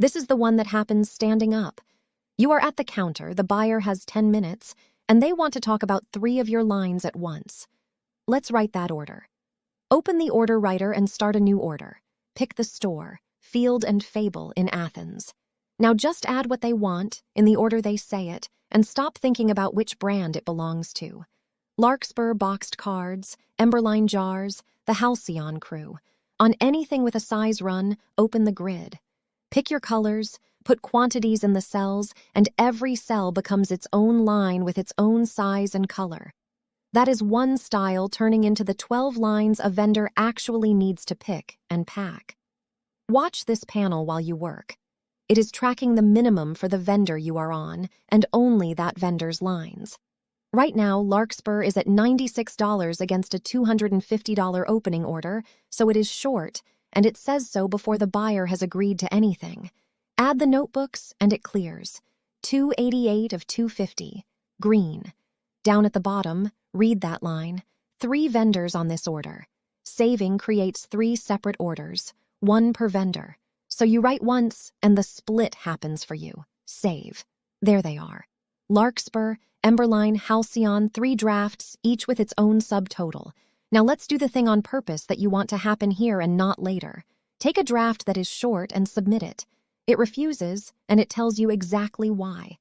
This is the one that happens standing up. You are at the counter, the buyer has 10 minutes, and they want to talk about 3 of your lines at once. Let's write that order. Open the order writer and start a new order. Pick the store, Field and Fable in Athens. Now just add what they want, in the order they say it, and stop thinking about which brand it belongs to. Larkspur boxed cards, Emberline jars, the Halcyon crew. On anything with a size run, open the grid. Pick your colors, put quantities in the cells, and every cell becomes its own line with its own size and color. That is one style turning into the 12 lines a vendor actually needs to pick and pack. Watch this panel while you work. It is tracking the minimum for the vendor you are on, and only that vendor's lines. Right now, Larkspur is at $96 against a $250 opening order, so it is short, and it says so before the buyer has agreed to anything. Add the notebooks, and it clears. 288 of 250. Green. Down at the bottom, read that line. 3 vendors on this order. Saving creates 3 separate orders, 1 per vendor. So you write once, and the split happens for you. Save. There they are. Larkspur, Emberline, Halcyon, 3 drafts, each with its own subtotal. Now let's do the thing on purpose that you want to happen here and not later. Take a draft that is short and submit it. It refuses, and it tells you exactly why.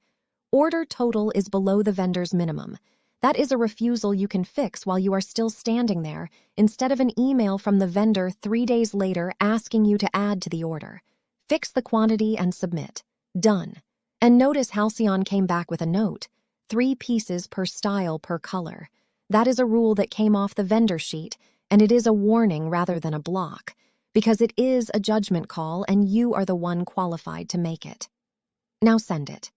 Order total is below the vendor's minimum. That is a refusal you can fix while you are still standing there, instead of an email from the vendor 3 days later asking you to add to the order. Fix the quantity and submit. Done. And notice Halcyon came back with a note. 3 pieces per style per color. That is a rule that came off the vendor sheet, and it is a warning rather than a block, because it is a judgment call and you are the one qualified to make it. Now send it.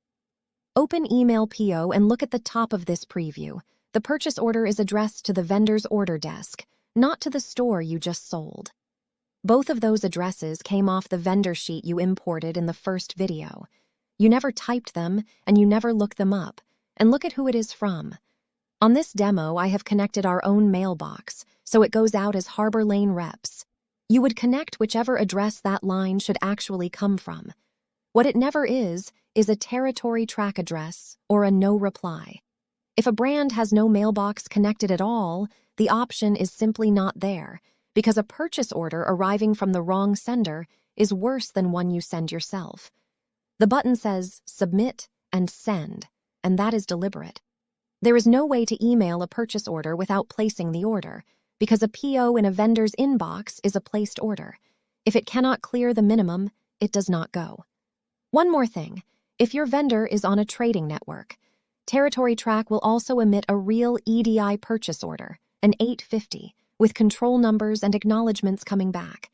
Open Email PO and look at the top of this preview. The purchase order is addressed to the vendor's order desk, not to the store you just sold. Both of those addresses came off the vendor sheet you imported in the first video. You never typed them, and you never looked them up. And look at who it is from. On this demo, I have connected our own mailbox, so it goes out as Harbor Lane reps. You would connect whichever address that line should actually come from. What it never is a territory track address or a no reply. If a brand has no mailbox connected at all, the option is simply not there, because a purchase order arriving from the wrong sender is worse than one you send yourself. The button says Submit and Send, and that is deliberate. There is no way to email a purchase order without placing the order, because a PO in a vendor's inbox is a placed order. If it cannot clear the minimum, it does not go. One more thing. If your vendor is on a trading network, Territory Track will also emit a real EDI purchase order, an 850, with control numbers and acknowledgments coming back.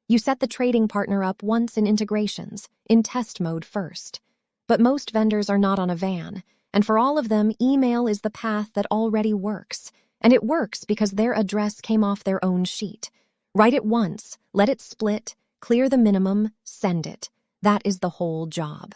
You set the trading partner up once in integrations, in test mode first. But most vendors are not on a van, and for all of them, email is the path that already works. And it works because their address came off their own sheet. Write it once, let it split, clear the minimum, send it. That is the whole job.